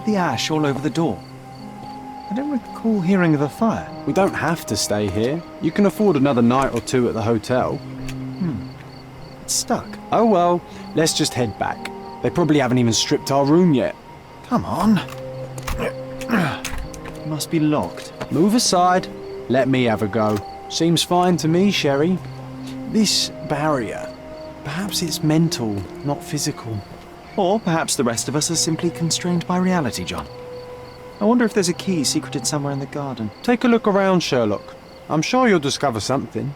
with the ash all over the door? I don't recall hearing of a fire. We don't have to stay here. You can afford another night or two at the hotel. It's stuck. Oh well, let's just head back. They probably haven't even stripped our room yet. Come on. Must be locked. Move aside. Let me have a go. Seems fine to me, Sherry. This barrier, perhaps it's mental, not physical. Or perhaps the rest of us are simply constrained by reality, John. I wonder if there's a key secreted somewhere in the garden. Take a look around, Sherlock. I'm sure you'll discover something.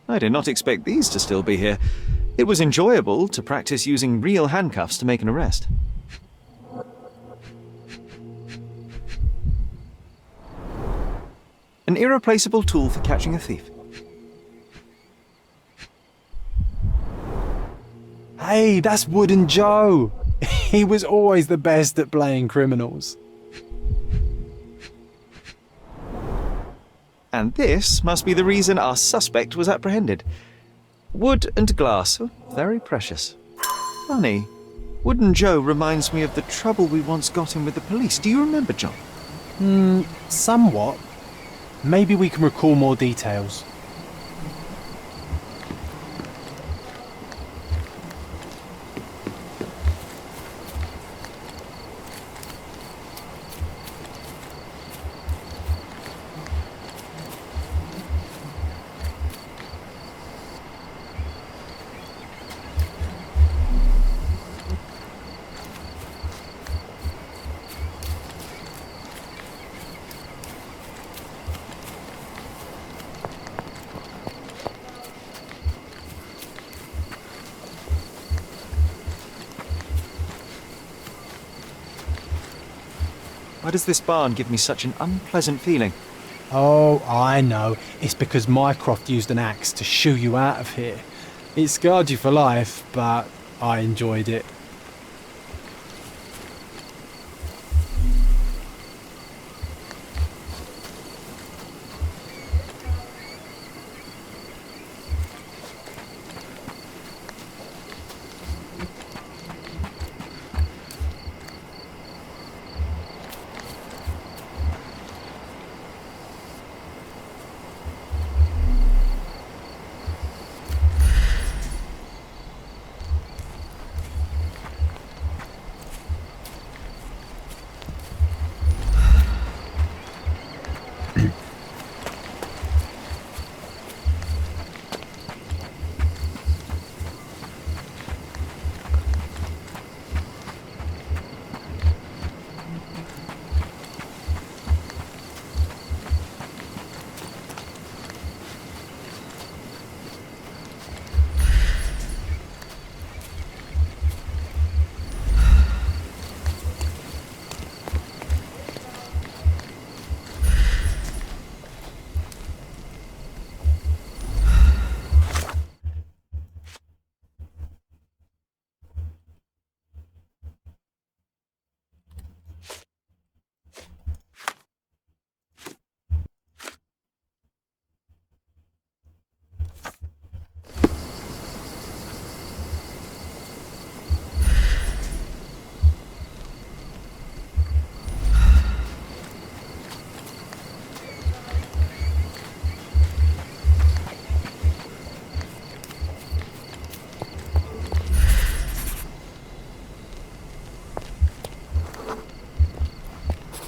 I did not expect these to still be here. It was enjoyable to practice using real handcuffs to make an arrest. An irreplaceable tool for catching a thief. Hey, that's Wooden Joe. He was always the best at playing criminals. And this must be the reason our suspect was apprehended. Wood and glass, oh, very precious. Funny, Wooden Joe reminds me of the trouble we once got in with the police. Do you remember, John? Somewhat. Maybe we can recall more details. Why does this barn give me such an unpleasant feeling? Oh, I know. It's because Mycroft used an axe to shoo you out of here. It scarred you for life, but I enjoyed it.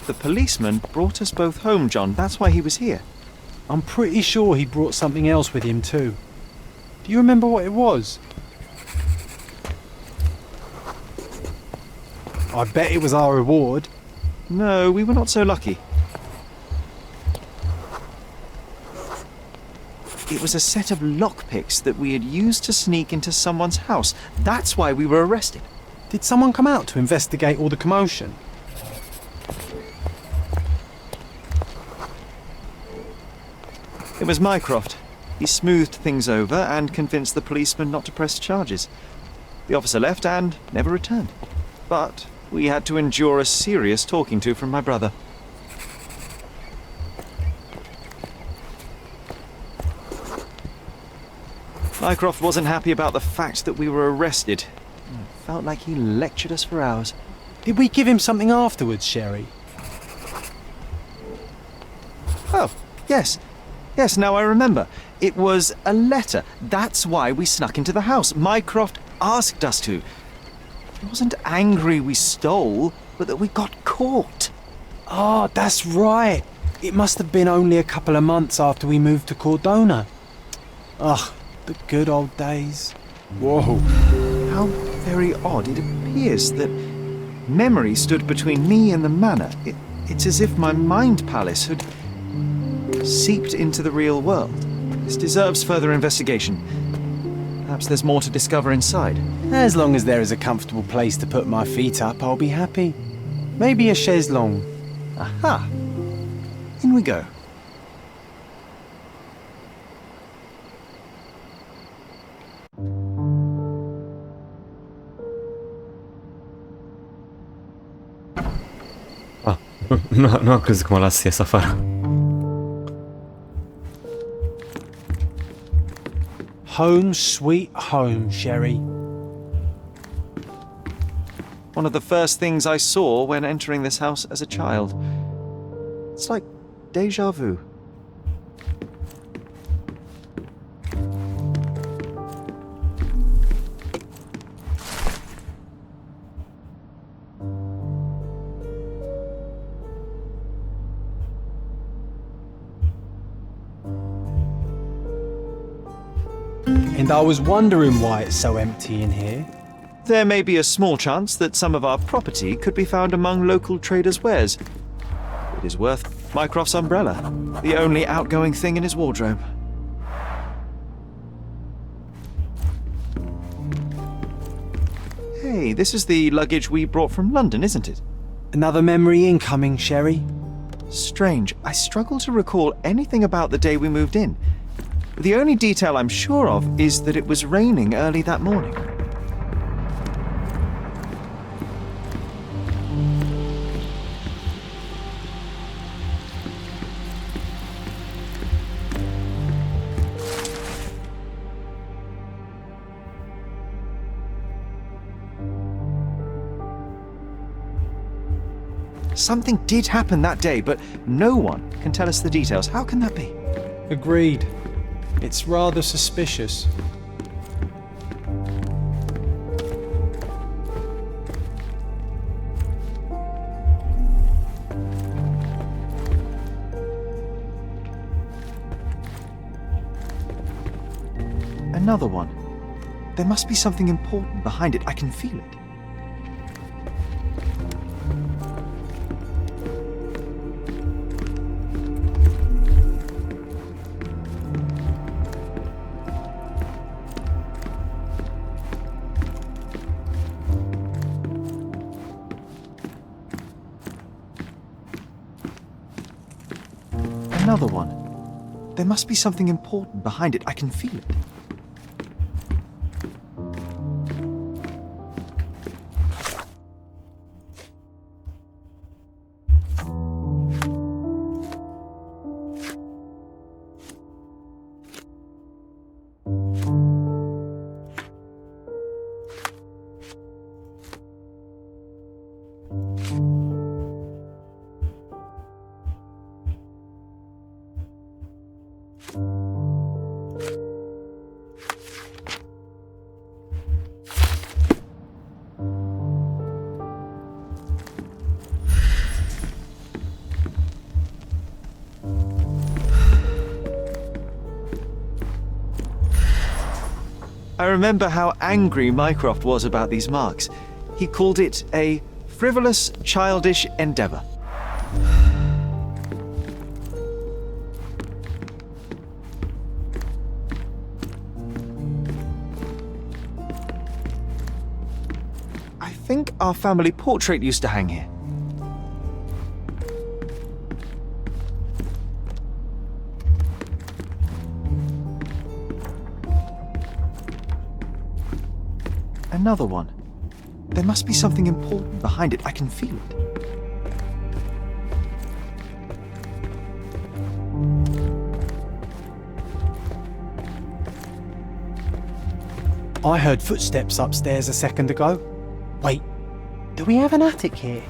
The policeman brought us both home, John. That's why he was here. I'm pretty sure he brought something else with him too. Do you remember what it was? I bet it was our reward. No, we were not so lucky. It was a set of lockpicks that we had used to sneak into someone's house. That's why we were arrested. Did someone come out to investigate all the commotion? It was Mycroft. He smoothed things over and convinced the policeman not to press charges. The officer left and never returned. But we had to endure a serious talking to from my brother. Mycroft wasn't happy about the fact that we were arrested. It felt like he lectured us for hours. Did we give him something afterwards, Sherry? Oh, yes. Yes, now I remember. It was a letter. That's why we snuck into the house. Mycroft asked us to. He wasn't angry we stole, but that we got caught. Ah, that's right. It must have been only a couple of months after we moved to Cordona. Ugh, the good old days. Whoa. How very odd. It appears that memory stood between me and the manor. It's as if my mind palace had seeped into the real world. This deserves further investigation. Perhaps there's more to discover inside. As long as there is a comfortable place to put my feet up, I'll be happy. Maybe a chaise longue. Aha! In we go. Nu am crezut că mă las să ies afară. Home sweet home, Sherry. One of the first things I saw when entering this house as a child. It's like déjà vu. And I was wondering why it's so empty in here. There may be a small chance that some of our property could be found among local traders' wares. It is worth Mycroft's umbrella, the only outgoing thing in his wardrobe. Hey, this is the luggage we brought from London, isn't it? Another memory incoming, Sherry. Strange. I struggle to recall anything about the day we moved in. The only detail I'm sure of is that it was raining early that morning. Something did happen that day, but no one can tell us the details. How can that be? Agreed. It's rather suspicious. Another one. There must be something important behind it. I can feel it. Another one. There must be something important behind it. I can feel it. I remember how angry Mycroft was about these marks. He called it a frivolous, childish endeavor. I think our family portrait used to hang here. Another one. There must be something important behind it. I can feel it. I heard footsteps upstairs a second ago. Wait, do we have an attic here?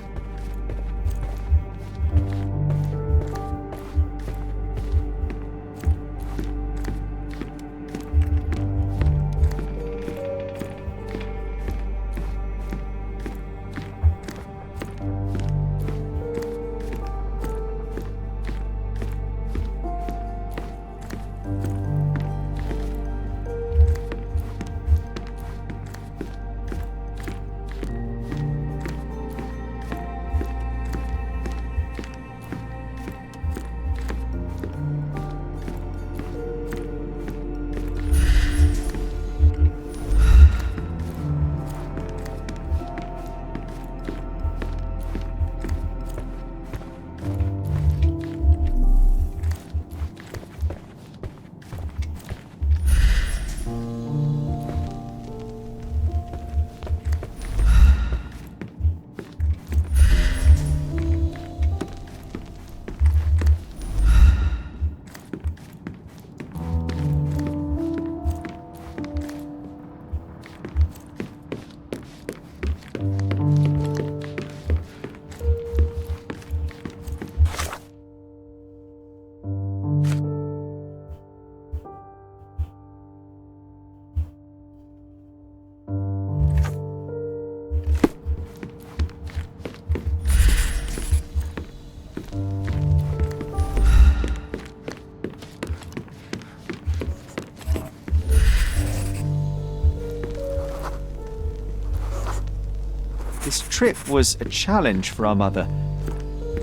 This trip was a challenge for our mother.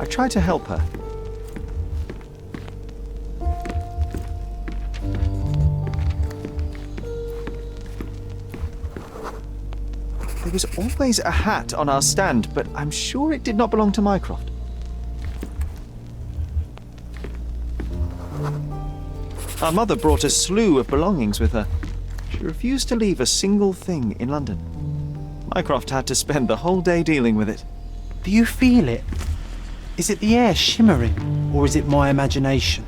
I tried to help her. There was always a hat on our stand, but I'm sure it did not belong to Mycroft. Our mother brought a slew of belongings with her. She refused to leave a single thing in London. Mycroft had to spend the whole day dealing with it. Do you feel it? Is it the air shimmering, or is it my imagination?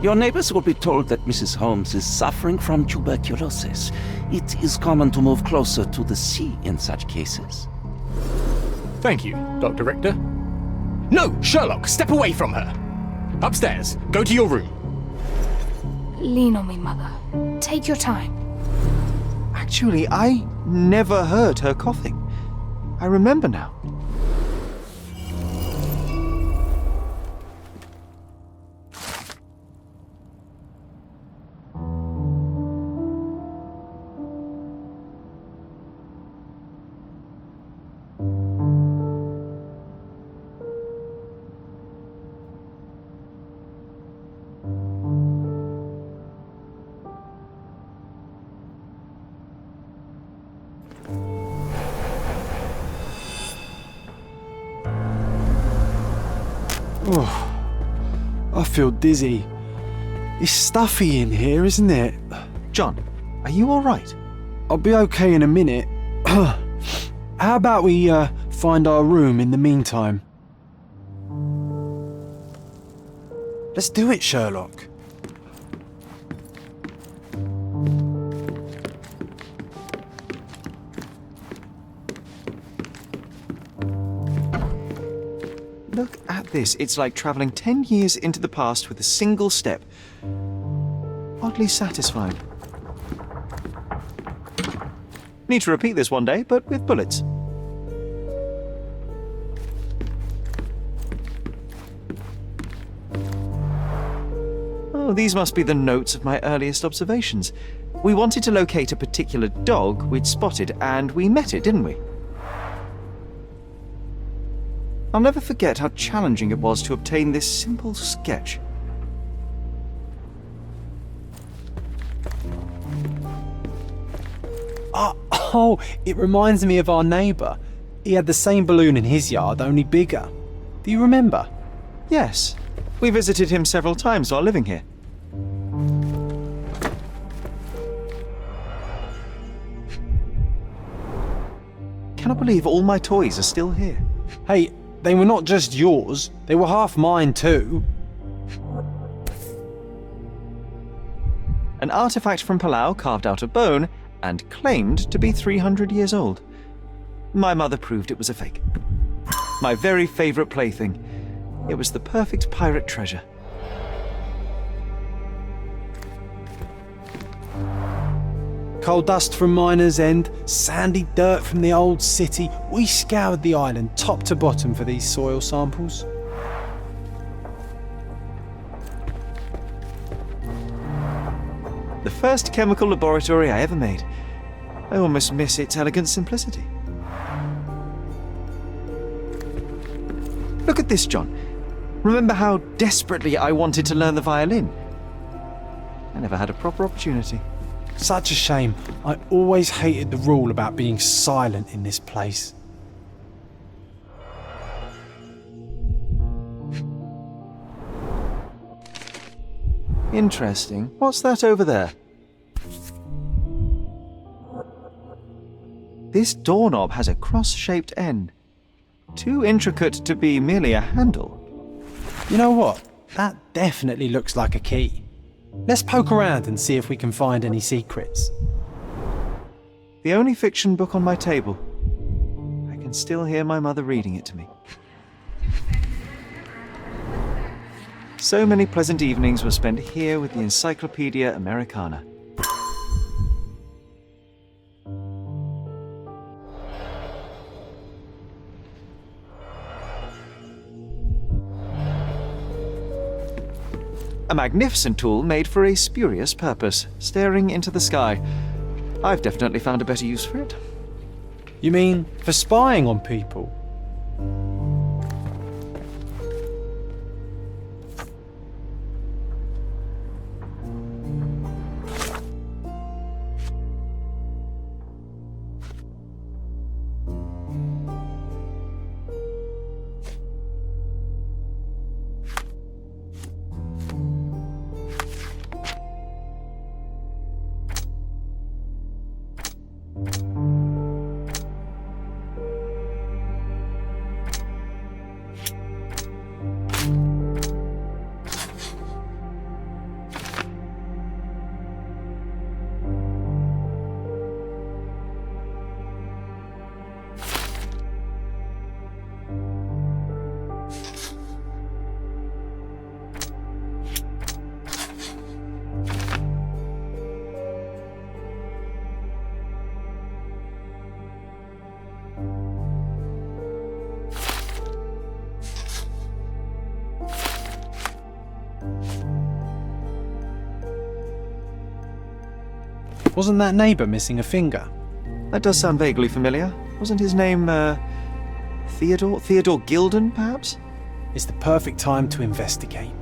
Your neighbors will be told that Mrs. Holmes is suffering from tuberculosis. It is common to move closer to the sea in such cases. Thank you, Dr. Richter. No, Sherlock, step away from her. Upstairs, go to your room. Lean on me, Mother. Take your time. Actually, I never heard her coughing. I remember now. Oh, I feel dizzy. It's stuffy in here, isn't it? John, are you all right? I'll be okay in a minute. How about we find our room in the meantime? Let's do it, Sherlock. Look at this. It's like traveling 10 years into the past with a single step. oddly satisfying. Need to repeat this one day, but with bullets. Oh, these must be the notes of my earliest observations. We wanted to locate a particular dog we'd spotted, and we met it, didn't we? I'll never forget how challenging it was to obtain this simple sketch. Oh, it reminds me of our neighbour. He had the same balloon in his yard, only bigger. Do you remember? Yes, we visited him several times while living here. Cannot believe all my toys are still here. Hey, they were not just yours, they were half mine too. An artifact from Palau carved out of bone and claimed to be 300 years old. My mother proved it was a fake. My very favourite plaything. It was the perfect pirate treasure. Coal dust from Miner's End, sandy dirt from the old city. We scoured the island top to bottom for these soil samples. The first chemical laboratory I ever made. I almost miss its elegant simplicity. Look at this, John. Remember how desperately I wanted to learn the violin? I never had a proper opportunity. Such a shame. I always hated the rule about being silent in this place. Interesting. What's that over there? This doorknob has a cross-shaped end. Too intricate to be merely a handle. You know what? That definitely looks like a key. Let's poke around and see if we can find any secrets. The only fiction book on my table. I can still hear my mother reading it to me. So many pleasant evenings were spent here with the Encyclopedia Americana. A magnificent tool made for a spurious purpose, staring into the sky. I've definitely found a better use for it. You mean for spying on people? Wasn't that neighbour missing a finger? That does sound vaguely familiar. Wasn't his name, Theodore? Theodore Gilden, perhaps? It's the perfect time to investigate.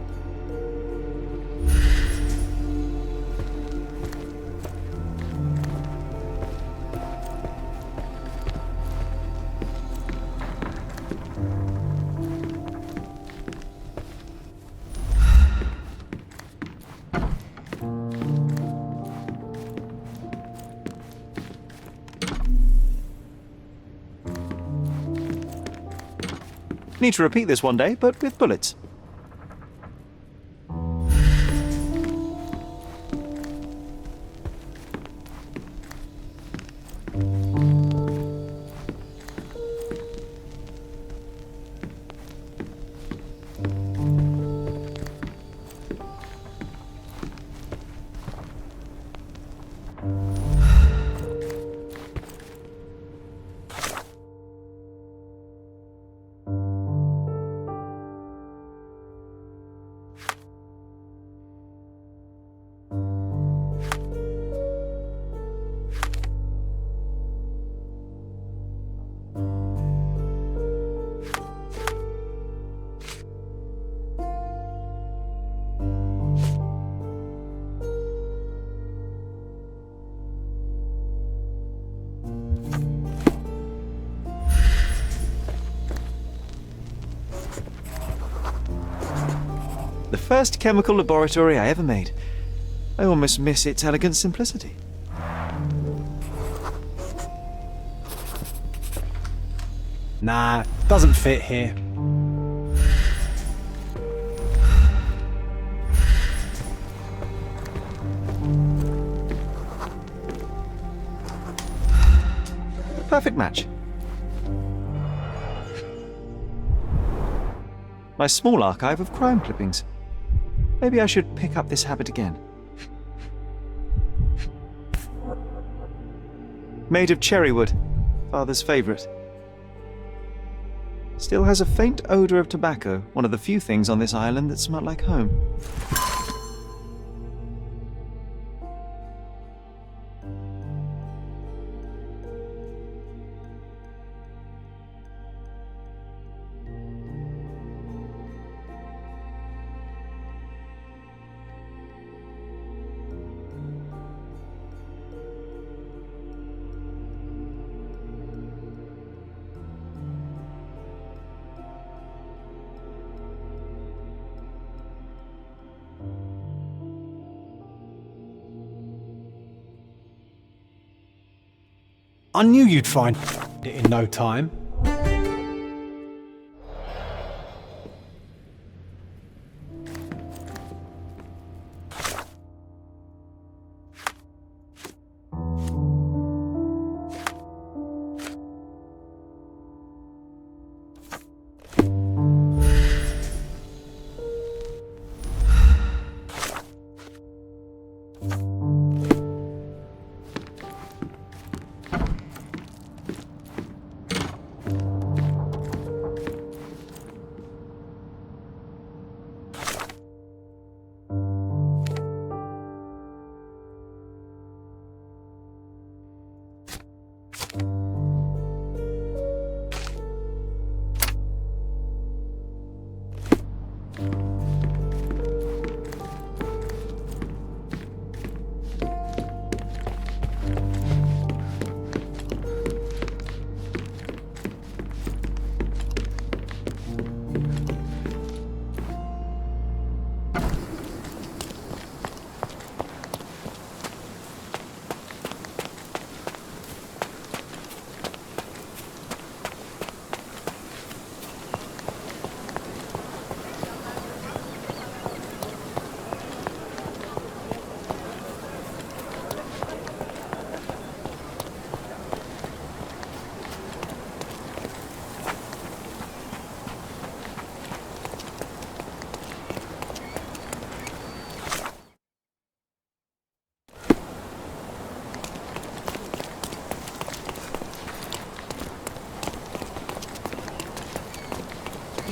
Need to repeat this one day, but with bullets. The first chemical laboratory I ever made. I almost miss its elegant simplicity. Nah, doesn't fit here. Perfect match. My small archive of crime clippings. Maybe I should pick up this habit again. Made of cherry wood, father's favourite. Still has a faint odour of tobacco, one of the few things on this island that smell like home. I knew you'd find it in no time.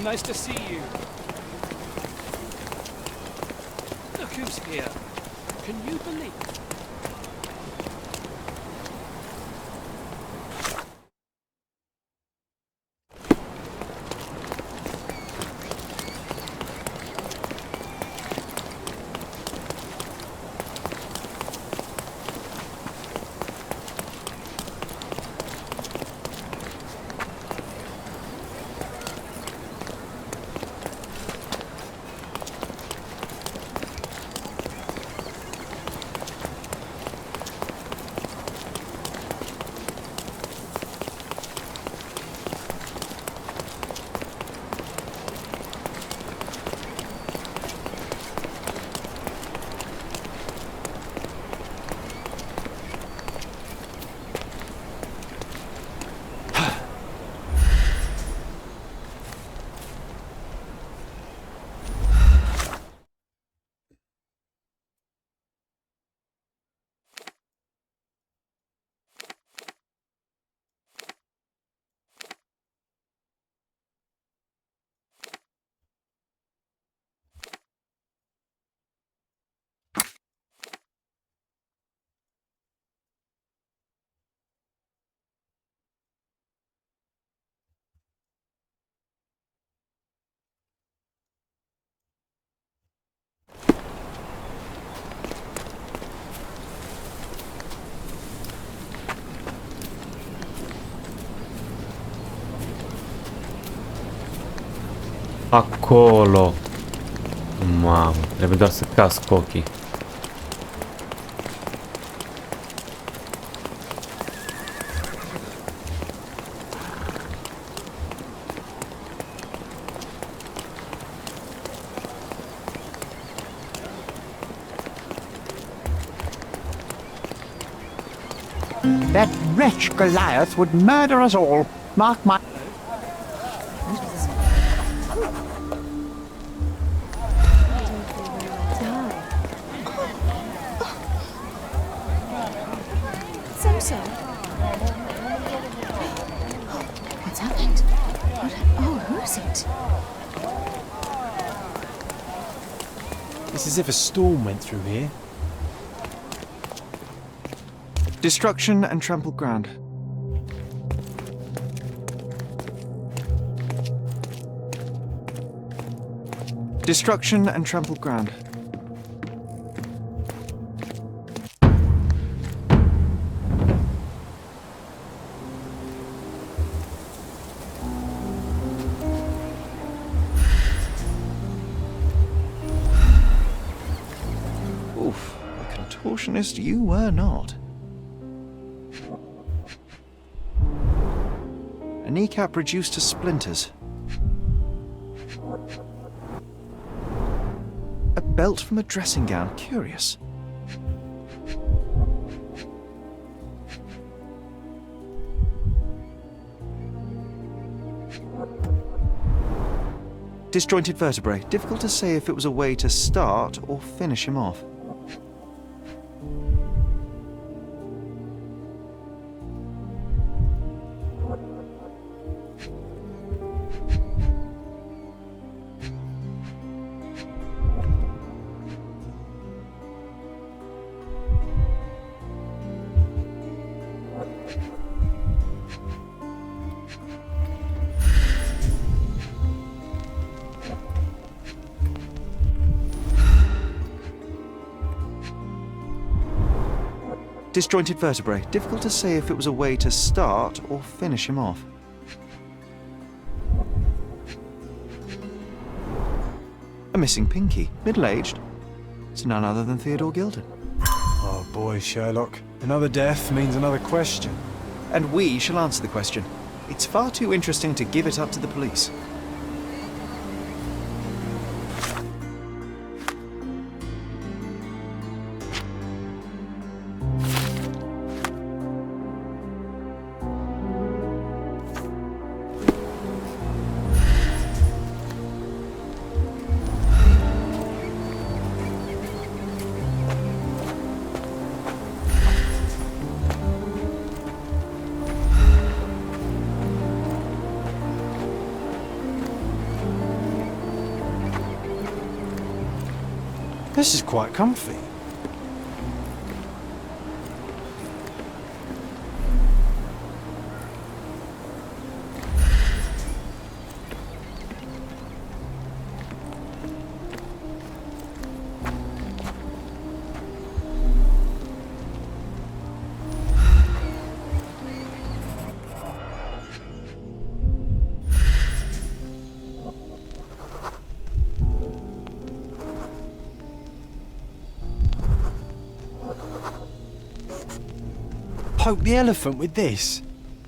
Nice to see you. Look who's here. Can you believe? Acolo. Mamă, trebuie doar să casc ochii. That wretch Goliath would murder us all. Mark my... So. What's happened? Who is it? It's as if a storm went through here. Destruction and trampled ground. Destruction and trampled ground. Oof, a contortionist you were not. A kneecap reduced to splinters. A belt from a dressing gown. Curious. Disjointed vertebrae. Difficult to say if it was a way to start or finish him off. Disjointed vertebrae. Difficult to say if it was a way to start or finish him off. A missing pinky. Middle-aged. It's none other than Theodore Gilden. Oh boy, Sherlock. Another death means another question. And we shall answer the question. It's far too interesting to give it up to the police. This is quite comfy. Poke the elephant with this?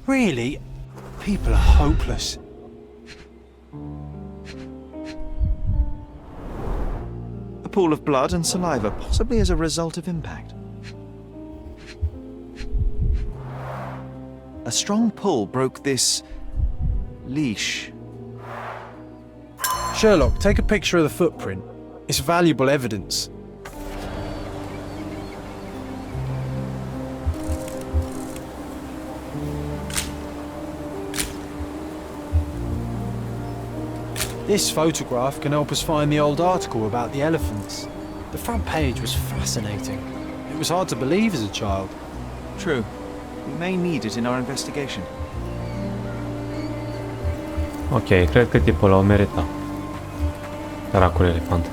Really? People are hopeless. A pool of blood and saliva, possibly as a result of impact. A strong pull broke this leash. Sherlock, take a picture of the footprint. It's valuable evidence. This photograph can help us find the old article about the elephants. The front page was fascinating. It was hard to believe as a child. True. We may need it in our investigation. Ok, cred că tipul o merita. Săracul elefant.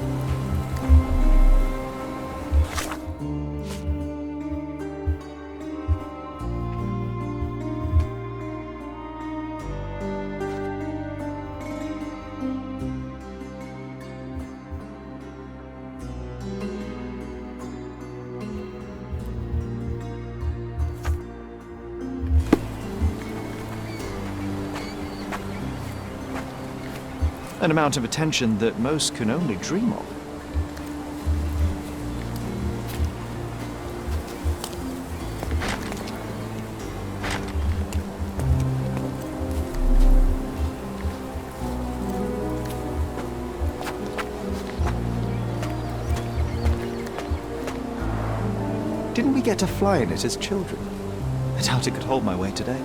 An amount of attention that most can only dream of. Didn't we get to fly in it as children? I doubt it could hold my weight today.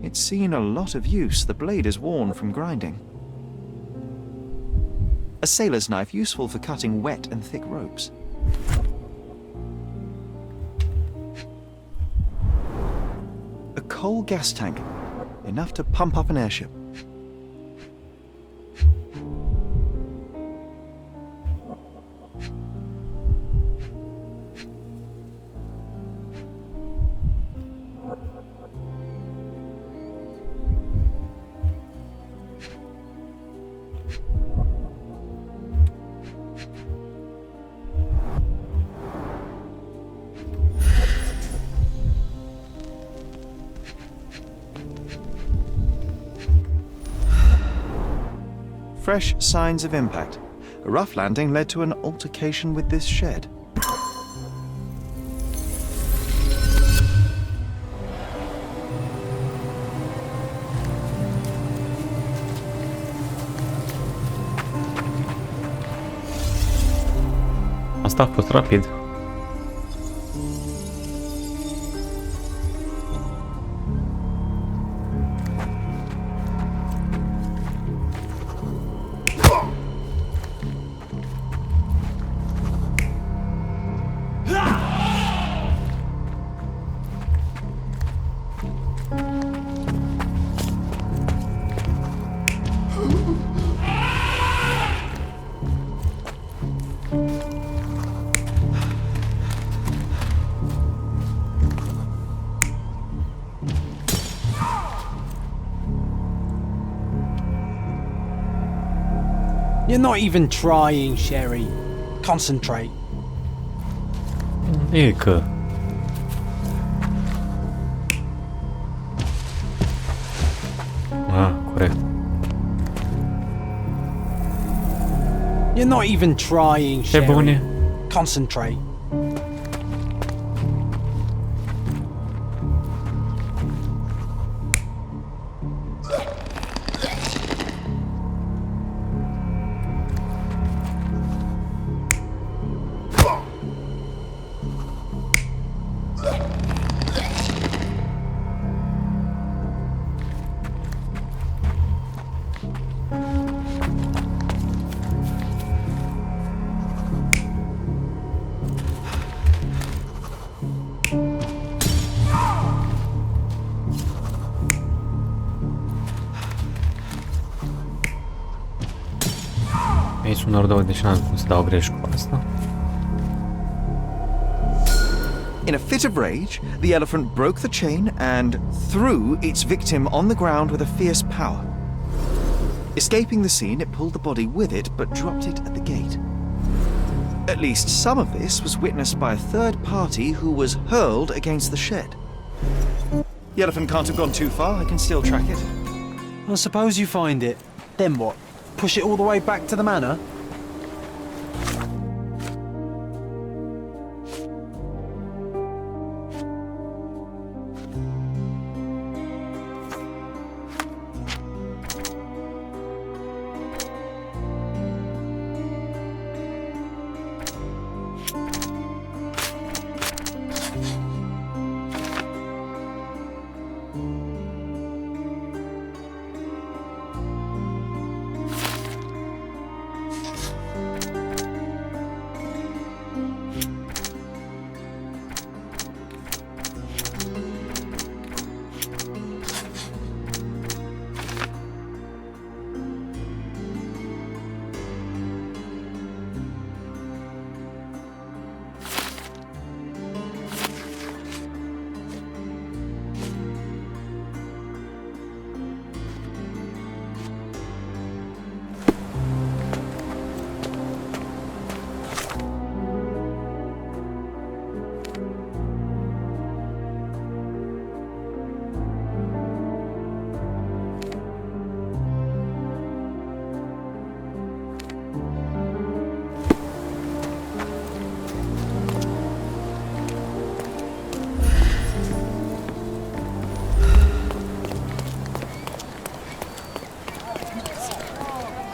It's seen a lot of use. The blade is worn from grinding. A sailor's knife useful for cutting wet and thick ropes. A coal gas tank, enough to pump up an airship. Fresh signs of impact. A rough landing led to an altercation with this shed. Asta a fost rapid. You're not even trying, Sherry. Concentrate. E că... Ah, corect. You're not even trying, Pe Sherry. bune. Concentrate. Aici sunt doar două, deci n-am cum să dau greș cu asta. In a fit of rage, the elephant broke the chain and threw its victim on the ground with a fierce power. Escaping the scene, it pulled the body with it, but dropped it at the gate. At least some of this was witnessed by a third party who was hurled against the shed. The elephant can't have gone too far. I can still track it. Well, suppose you find it. Then what? Push it all the way back to the manor?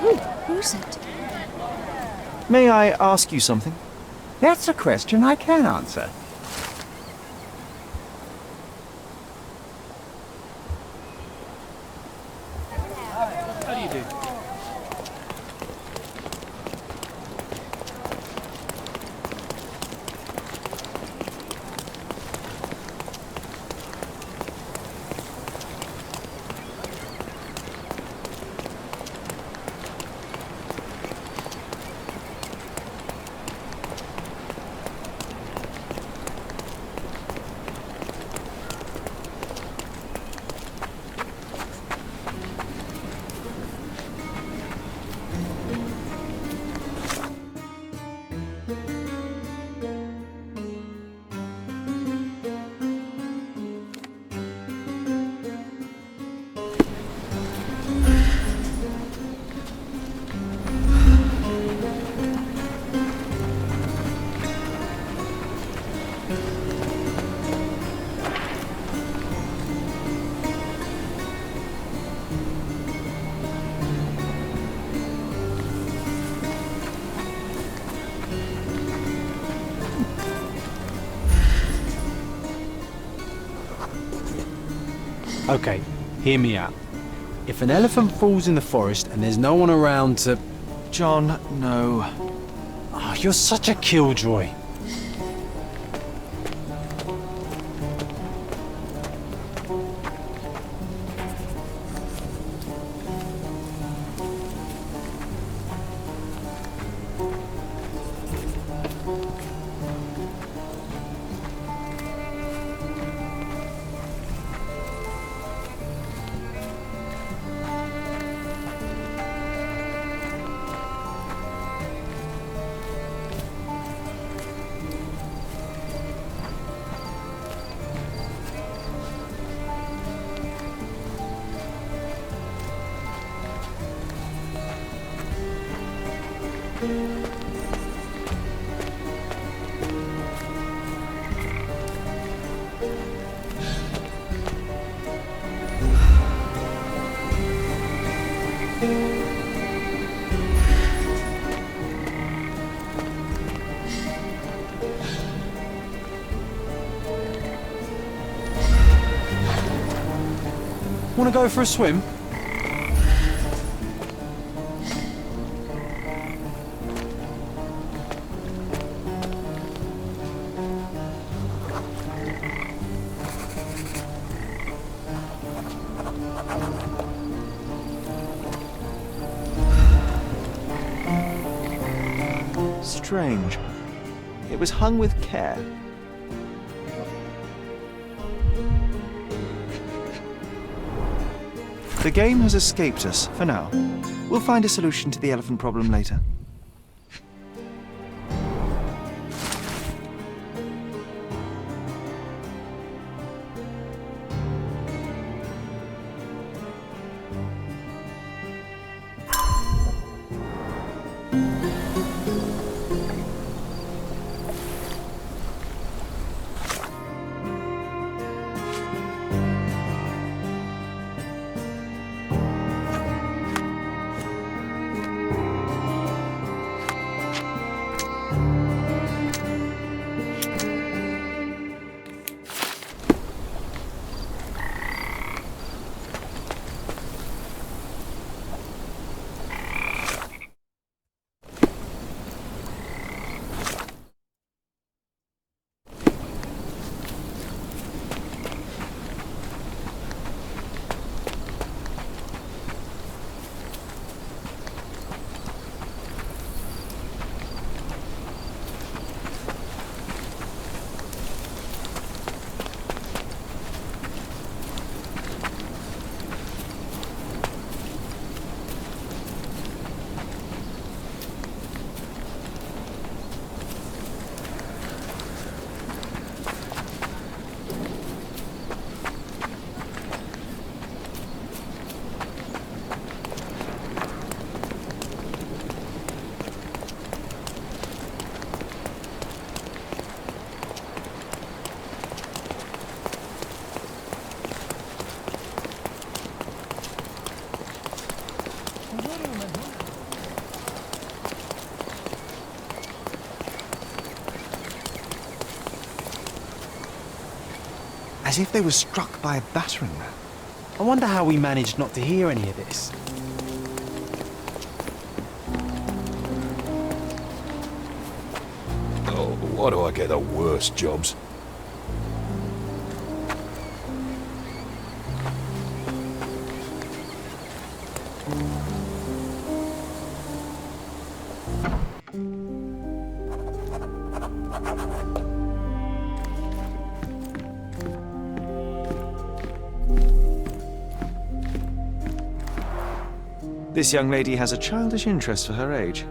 Who's it? May I ask you something? That's a question I can answer. How do you do? Okay, hear me out. If an elephant falls in the forest and there's no one around to... John, no. Oh, you're such a killjoy. Want to go for a swim? Strange. It was hung with care. The game has escaped us, for now. We'll find a solution to the elephant problem later. as if they were struck by a battering ram. I wonder how we managed not to hear any of this. Oh, why do I get the worst jobs? This young lady has a childish interest for her age.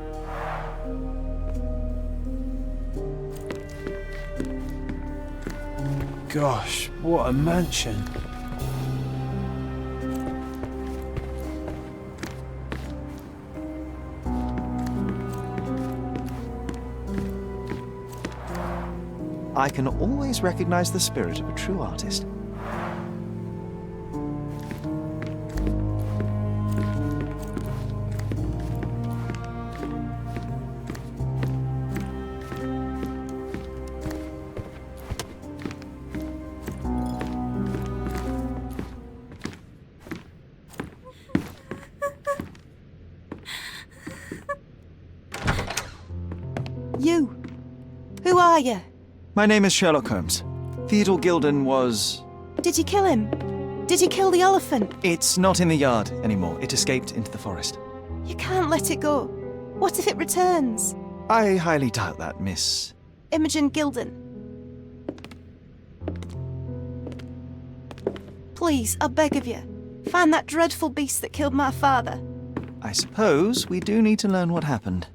Gosh, what a mansion. I can always recognize the spirit of a true artist. You. Who are you? My name is Sherlock Holmes. Theodore Gilden was... Did you kill him? Did you kill the elephant? It's not in the yard anymore. It escaped into the forest. You can't let it go. What if it returns? I highly doubt that, Miss... Imogen Gilden. Please, I beg of you, find that dreadful beast that killed my father. I suppose we do need to learn what happened.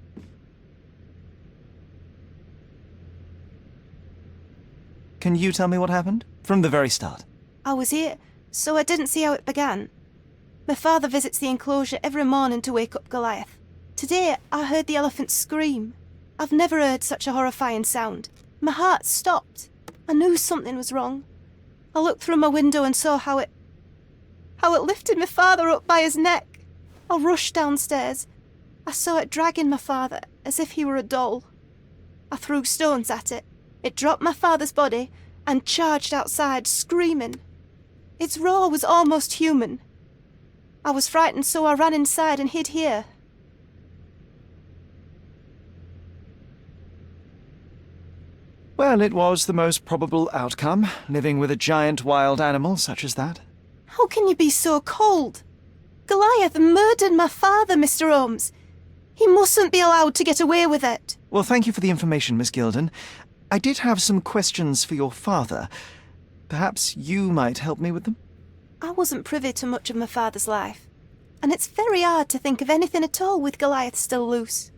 Can you tell me what happened? From the very start. I was here, so I didn't see how it began. My father visits the enclosure every morning to wake up Goliath. Today, I heard the elephant scream. I've never heard such a horrifying sound. My heart stopped. I knew something was wrong. I looked through my window and saw how it lifted my father up by his neck. I rushed downstairs. I saw it dragging my father as if he were a doll. I threw stones at it. It dropped my father's body and charged outside, screaming. Its roar was almost human. I was frightened, so I ran inside and hid here. Well, it was the most probable outcome, living with a giant wild animal such as that. How can you be so cold? Goliath murdered my father, Mr. Holmes. He mustn't be allowed to get away with it. Well, thank you for the information, Miss Gilden. I did have some questions for your father. Perhaps you might help me with them? I wasn't privy to much of my father's life, and it's very hard to think of anything at all with Goliath still loose.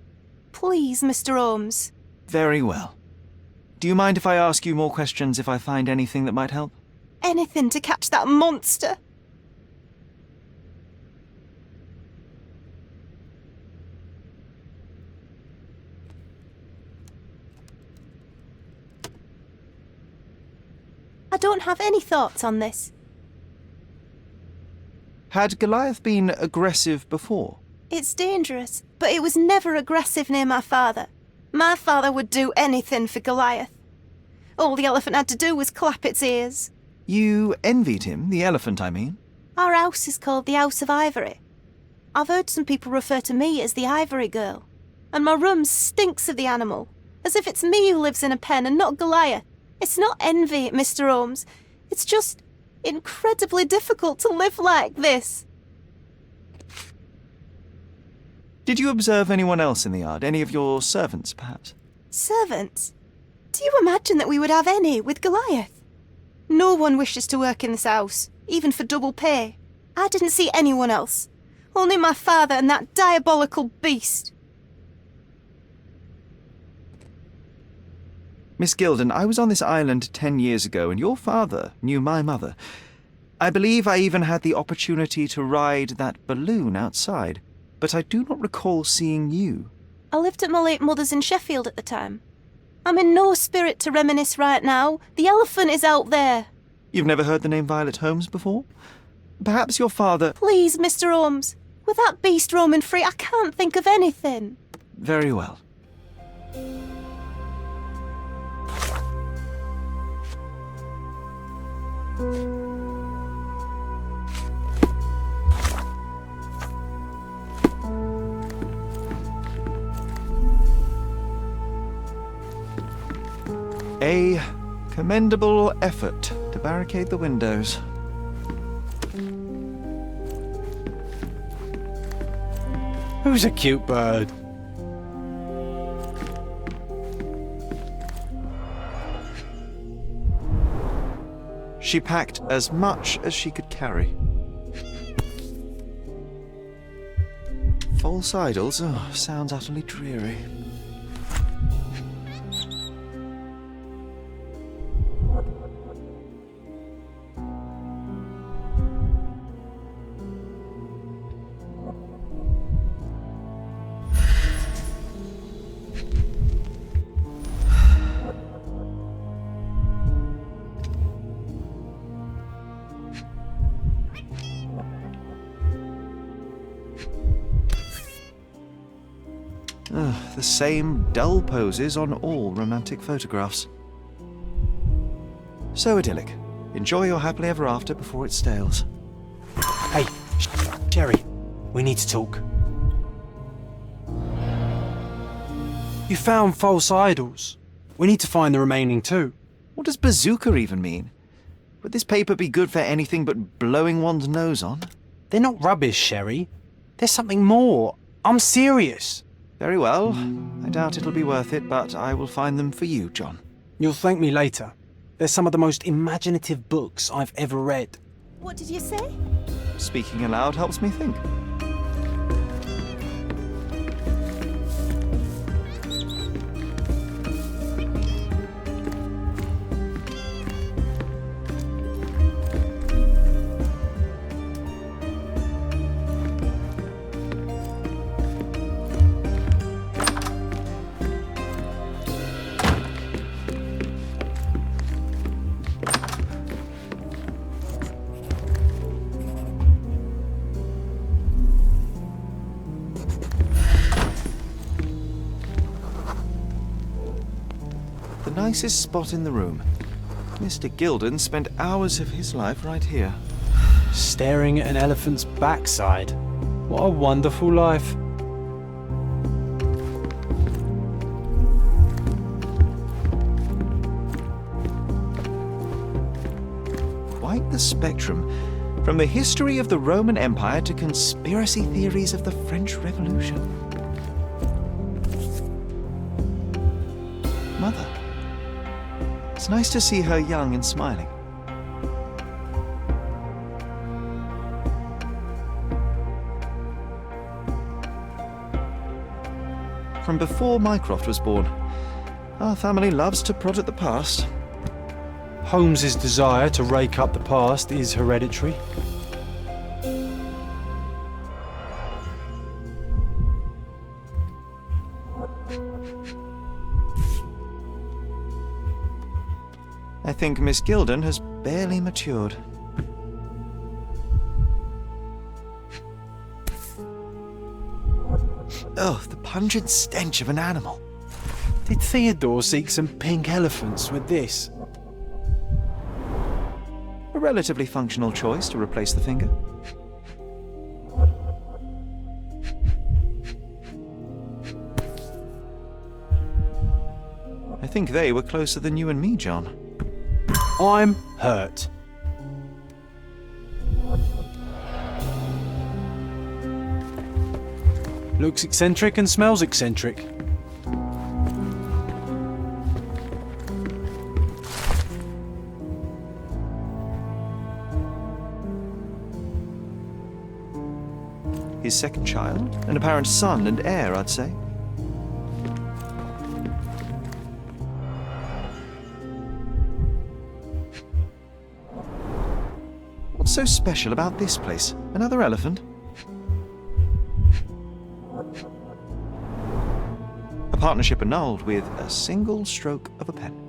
Please, Mr. Holmes. Very well. Do you mind if I ask you more questions if I find anything that might help? Anything to catch that monster. I don't have any thoughts on this. Had Goliath been aggressive before? It's dangerous, but it was never aggressive near my father. My father would do anything for Goliath. All the elephant had to do was clap its ears. You envied him, the elephant, I mean? Our house is called the House of Ivory. I've heard some people refer to me as the Ivory Girl. And my room stinks of the animal, as if it's me who lives in a pen and not Goliath. It's not envy, Mr. Holmes. It's just incredibly difficult to live like this. Did you observe anyone else in the yard? Any of your servants, perhaps? Servants? Do you imagine that we would have any with Goliath? No one wishes to work in this house, even for double pay. I didn't see anyone else. Only my father and that diabolical beast. Miss Gilden, I was on this island 10 years ago, and your father knew my mother. I believe I even had the opportunity to ride that balloon outside, but I do not recall seeing you. I lived at my late mother's in Sheffield at the time. I'm in no spirit to reminisce right now. The elephant is out there. You've never heard the name Violet Holmes before? Perhaps your father... Please, Mr. Holmes. With that beast roaming free, I can't think of anything. Very well. A commendable effort to barricade the windows. Who's a cute bird? She packed as much as she could carry. False idols? Oh, sounds utterly dreary. The same dull poses on all romantic photographs. So idyllic. Enjoy your happily ever after before it stales. Hey, Jerry, we need to talk. You found false idols. We need to find the remaining two. What does bazooka even mean? Would this paper be good for anything but blowing one's nose on? They're not rubbish, Sherry. There's something more. I'm serious. Very well. I doubt it'll be worth it, but I will find them for you, John. You'll thank me later. They're some of the most imaginative books I've ever read. What did you say? Speaking aloud helps me think. The nicest spot in the room. Mr. Gilden spent hours of his life right here. Staring at an elephant's backside. What a wonderful life. Quite the spectrum. From the history of the Roman Empire to conspiracy theories of the French Revolution. Mother. It's nice to see her young and smiling. From before Mycroft was born, our family loves to prod at the past. Holmes's desire to rake up the past is hereditary. I think Miss Gilden has barely matured. Oh, the pungent stench of an animal. Did Theodore seek some pink elephants with this? A relatively functional choice to replace the finger. I think they were closer than you and me, John. I'm hurt. Looks eccentric and smells eccentric. His second child, an apparent son and heir, I'd say. What's so special about this place? Another elephant? A partnership annulled with a single stroke of a pen.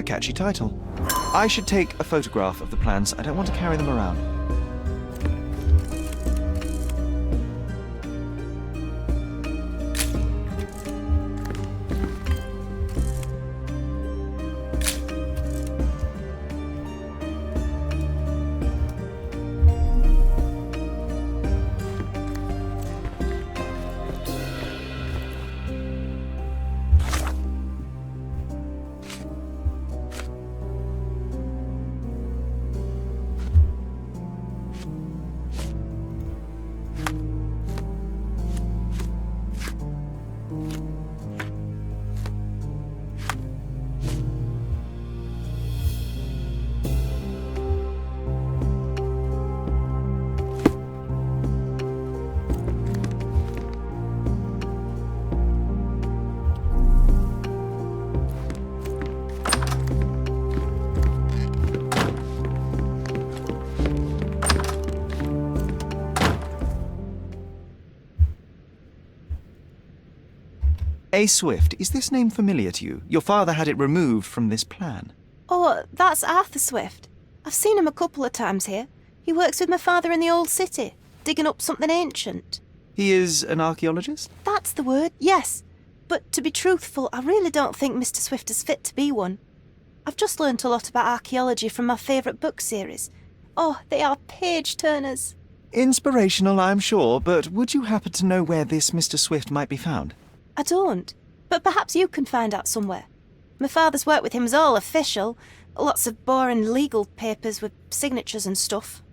catchy title. I should take a photograph of the plans. I don't want to carry them around. A. Swift, is this name familiar to you? Your father had it removed from this plan. Oh, that's Arthur Swift. I've seen him a couple of times here. He works with my father in the old city, digging up something ancient. He is an archaeologist? That's the word, yes. But to be truthful, I really don't think Mr. Swift is fit to be one. I've just learnt a lot about archaeology from my favourite book series. Oh, they are page-turners. Inspirational, I'm sure, but would you happen to know where this Mr. Swift might be found? I don't, but perhaps you can find out somewhere. My father's work with him is all official. Lots of boring legal papers with signatures and stuff.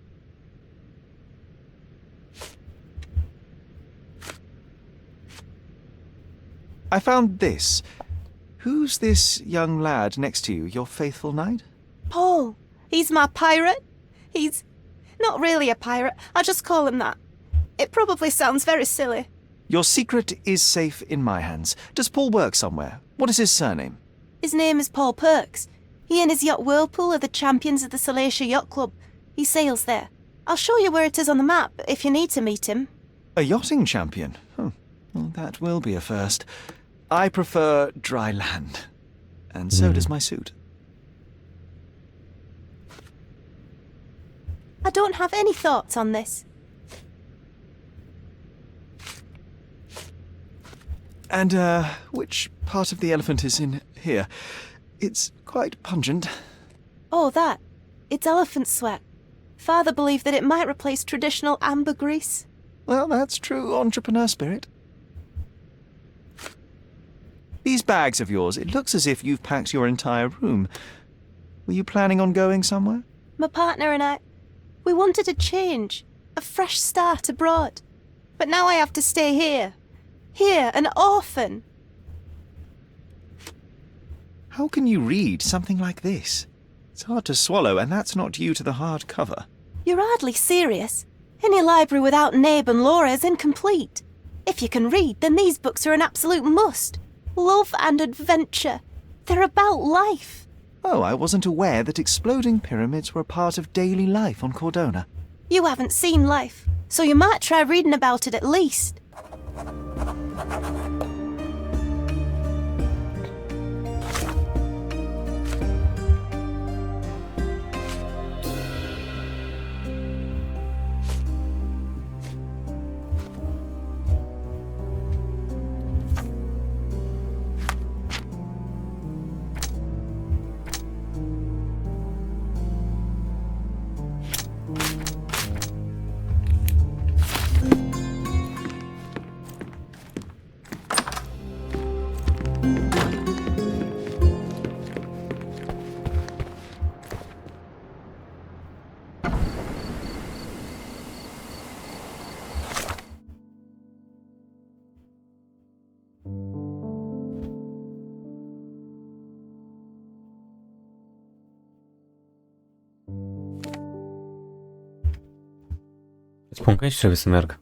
I found this. Who's this young lad next to you, your faithful knight? Paul. He's my pirate. He's not really a pirate. I just call him that. It probably sounds very silly. Your secret is safe in my hands. Does Paul work somewhere? What is his surname? His name is Paul Perks. He and his yacht Whirlpool are the champions of the Salacia Yacht Club. He sails there. I'll show you where it is on the map if you need to meet him. A yachting champion? Well, that will be a first. I prefer dry land. And so does my suit. I don't have any thoughts on this. And, which part of the elephant is in here? It's quite pungent. Oh, that. It's elephant sweat. Father believed that it might replace traditional ambergris. Well, that's true entrepreneur spirit. These bags of yours, it looks as if you've packed your entire room. Were you planning on going somewhere? My partner and I, we wanted a change, a fresh start abroad. But now I have to stay here. Here, an orphan. How can you read something like this? It's hard to swallow, and that's not due to the hard cover. You're hardly serious. Any library without Nabe and Laura is incomplete. If you can read, then these books are an absolute must. Love and adventure. They're about life. Oh, I wasn't aware that exploding pyramids were a part of daily life on Cordona. You haven't seen life, so you might try reading about it at least. Îți spun că aici trebuie să merg.